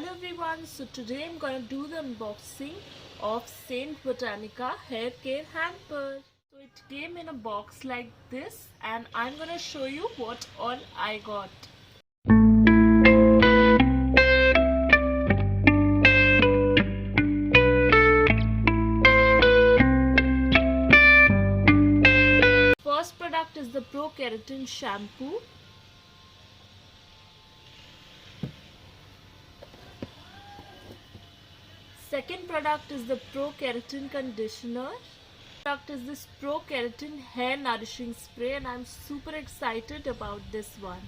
Hello everyone, so today I'm going to do the unboxing of StBotanica Haircare hamper. So it came in a box like this and I'm going to show you what all I got. First product is the Keratin Shampoo. Second product is the Keratin Conditioner. Product is this Keratin Hair Nourishing Spray and I'm super excited about this one.